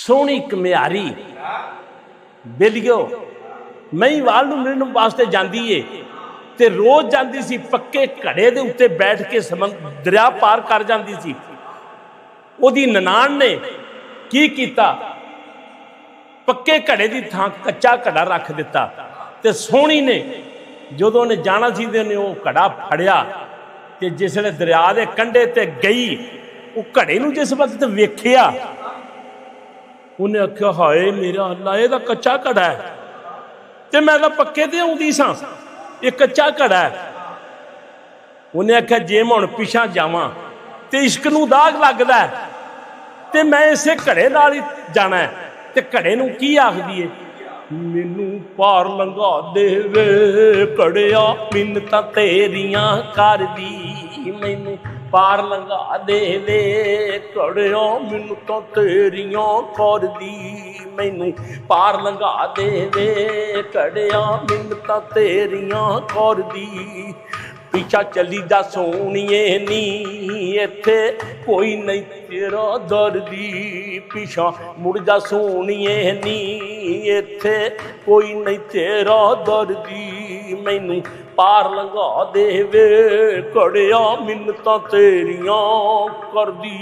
सोहनी घमियारी बेलियो महीवाल नूं मिलण वास्ते जांदी है ते रोज़ जाती सी। पक्के घड़े दे उत्ते बैठ के दरिया पार कर जाती सी। उहदी ननान ने की कीता, पक्के घड़े की थां कच्चा घड़ा रख दिता ते सोहनी ने जदों ने जाना सी ते उहने वो घड़ा फड़िया ते जिसले दरिया के कंढे ते गई वो घड़े नूं जिस वक्त वेखिया उन्हें आख्या हाय मेरा अल्लाह ये कच्चा घड़ा है ते मैं तो पक्के ते आउंदी सां, ये कच्चा घड़ा है। उन्हें आख्या जे मैं हुण पिछां जावां ते इश्क नूं दाग लगदा है ते मैं इसे घड़े नाल ही जाना है। ते घड़े नूं की आखदी है, मैनू पार लंघा देवे घड़िया मिन्नतां तेरियां करदी, मैनू पार लंघा देवे घड़िया मिन्नतां तेरियां करदी, मैनू पार लंघा देवे घड़िया मिन्नतां तेरियां करदी। पीछा चली जा सोहणीए नी इत्थे कोई नहीं तेरा दर्दी, पीछा मुड़ जा सोहणीए नी इत्थे कोई नहीं तेरा दर्दी, मैनू पार लंघा देवे घड़िया मिन्नतां तेरियां करदी।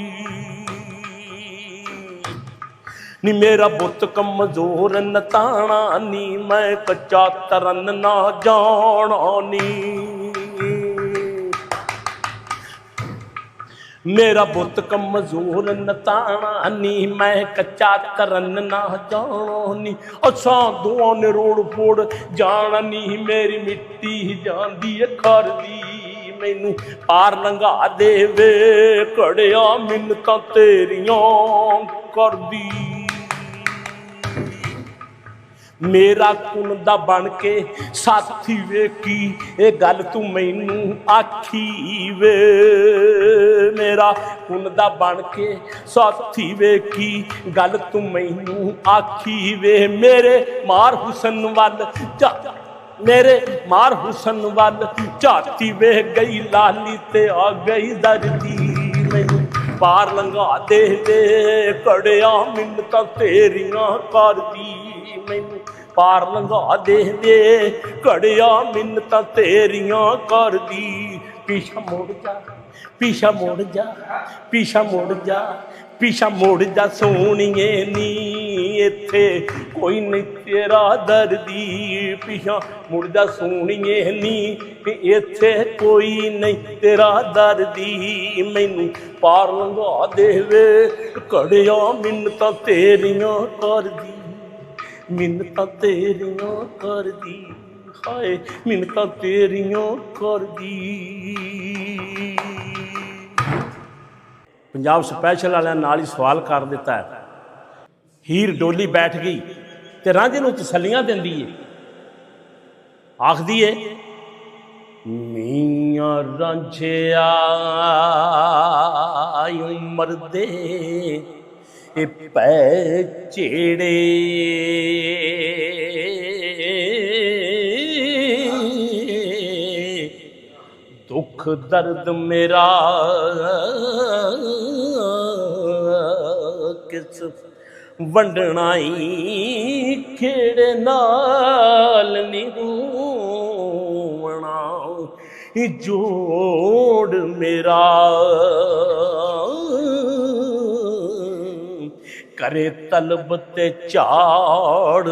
नी मेरा बुत कमजोर नताना नी मैं कच्चा तरन ना जाना नी, मेरा बुत कमजोर नताना नी मैं कच्चा तरन ना जानी, असा दुआ ने रोड़ फोड़ जाना नी मेरी मिट्टी जांदी है खरदी, मैनू पार लंघा देवे घड़िया मिन्नतां तेरियां करदी। मेरा कुन दा बन के साथी वेखी ये गल तू मैनू आखी वे, मेरा कुन दा बन के साथी वेखी गल तू मैनू आखी वे, मेरे मार हुसन वल मेरे मार हुसन वल झाती वे गई लाली ते आ गई दर्दी, मैनू पार लंघा दे घड़िया मिन्नतां तेरियां करदी, मैनू पार लंघा दे घड़िया मिन्नतां तेरियां करदी। पीछा मुड़ जा पीछा मुड़ जा पीछा मुड़ जा पीछा मुड़ जा सोहणीए नी इत्थे कोई नहीं तेरा दर्दी, पीछा मुड़ जा सोहणीए नी इत्थे कोई नहीं तेरा दर्दी, मैनू पार लंघा देवे घड़िया मिन्नतां तेरियां करदी, मिन्नतां तेरियां करदी, हाय मिन्नतां तेरियां करदी। पंजाब स्पैशल वालियां नाल ही सवाल कर दिता है। हीर डोली बैठ गई ते रांझे नूं तसल्लियां दिंदी है, आखदी है मियां रांझिया उमर दे पै चेड़े दुख दर्द मेरा किस वंडनाई खेड़े नाल निरूवना, जोड़ मेरा करे तलब ते झाड़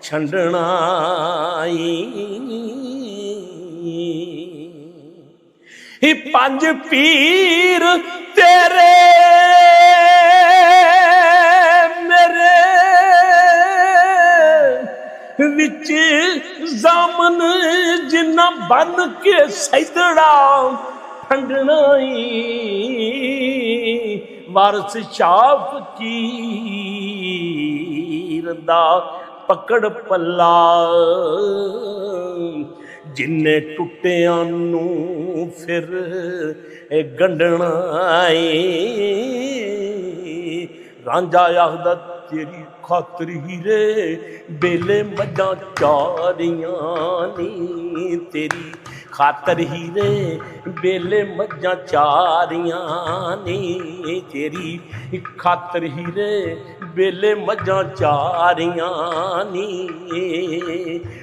छंडनाई, पंज पीर तेरे मेरे विच जामन जिन्ना बन के सैदड़ा फंडनाई, वारस शाफ कीर दा पकड़ पल्ला जिन्ने टुटियां नूं फिर गंढना रांझा आखदा तेरी खातर हीरे बेले मझां चारियां नी, तेरी खातर हीरे बेले मज्जां चारियां नी, तेरी खातर हीरे बेले मज्जां चारियां नी।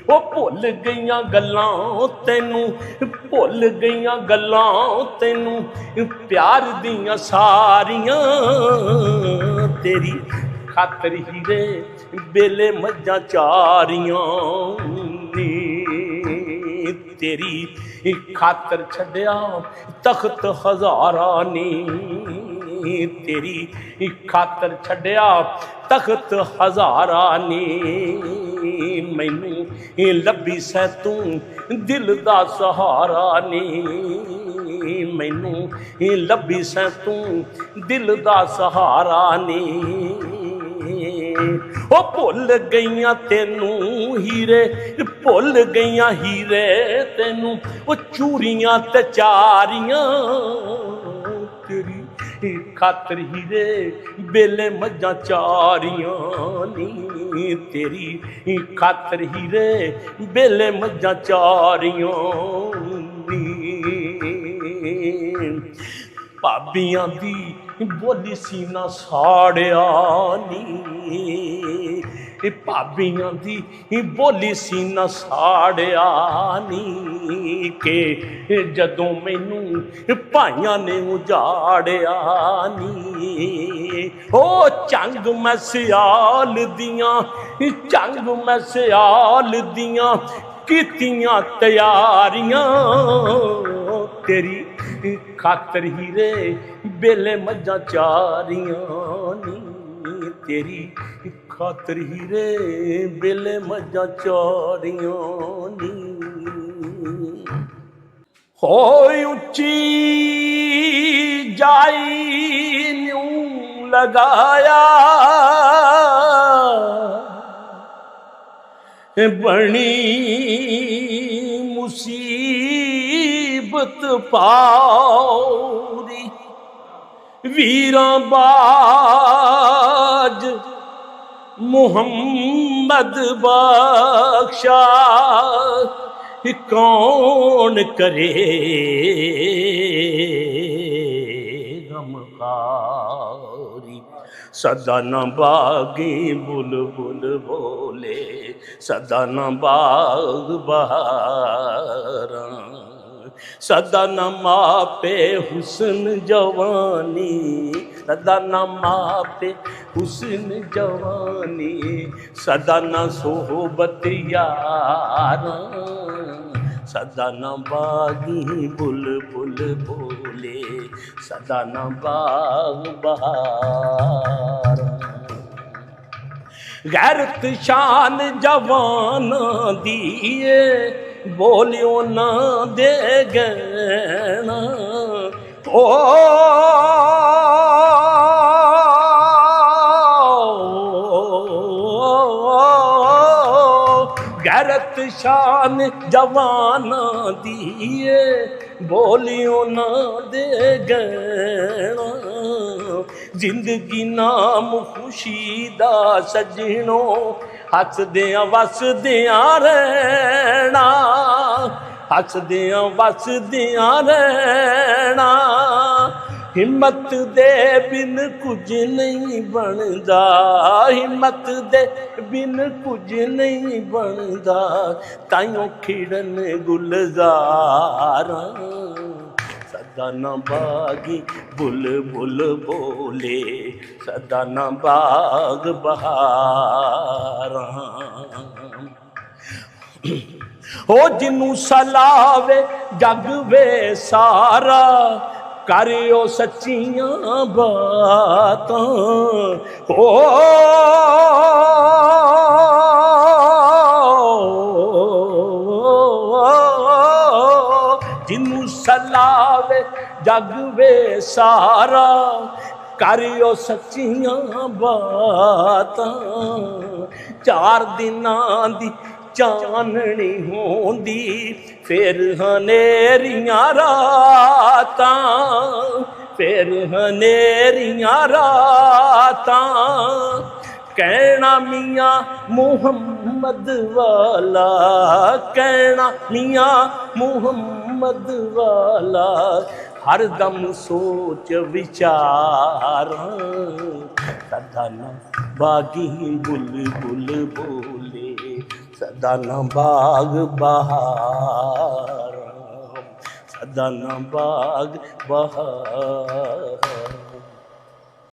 ओ भुल गईयां गल्लां तैनू, भुल गईयां गल्लां तैनू प्यार दियां सारियां, तेरी खातर हीरे बेले मज्जां चारियां नी। तेरी खातर छड्या तख्त हज़ारा नी, तेरी खातर छड्या तख्त हज़ारा नी। मैनू लभी सै तू दिल दा सहारा नी, मैनू लभी सै तू दिल दा सहारा नी। ओ भुल गईयां तेनू हीरे, भुल गईयां हीरे तेनू ओ चूरियां ते चारियां, तेरी खातर हीरे बेले मज्जां चारियां नी, तेरी खातर हीरे बेले मज्जां चारियां नी। भाबियां दी बोली सीना साड़िया नी, भाबियां दी बोली सीना साड़िया नी, के जदों मैनू भाइयां ने उजाड़िया नी। ओ झंग मैं सियाल दियां, झंग मैं सियाल दियां कीतियां तैयारियां, तेरी खातर हीरे बेले मज्जां चारियां नी, तेरी खातर हीरे बेले मज्जां चारियां नी। होई उच्ची जाई न्यू लगाया, बनी मुसीबत पाउरी, वीरां बाज मुहम्मद बख्शा, कौन करे गमखारी। सदा न बागी बुलबुल बोले, सदा न बाग बहारा, सदा न मापे हुस्न जवानी, सदा न मापे हुस्न जवानी, सदा न सोहबत यारा, सदा न बागी बुलबुल बोले, सदा न बाग बहारा। गैरत शान जवाना दिए बोलियो ना दे गैना, ओ गैरत शान जवाना दिए बोलियो ना दे गैना, जिंदगी नाम खुशी दा सजनो, हसदियां वसदियां रहना, हसदियां वसदियां रहना। हिम्मत दे बिन कुछ नहीं बनदा, हिम्मत दे बिन कुछ नहीं बनदा, ताइयों खिड़न गुलजारा, सदा न बागी बुलबुल बोले, सदा न बाग बहारा। हो जिनू सलावे जग वे सारा, करियो सच्चियां बातां, हो जिनू सलावे जग वे सारा, करियो सच्चियां बातां। चार दिनां दी चाननी होंदी, फिर हनेरियां रातां, फिर हनेरियां रातां। कहना मियां मुहम्मद मुहम्मद वाला, कहना मियाँ मुहम्मद वाला, हर दम सोच विचार, सदा न बागी बुलबुल बोले, सदा न बाग बहार, सदा न बाग बहार।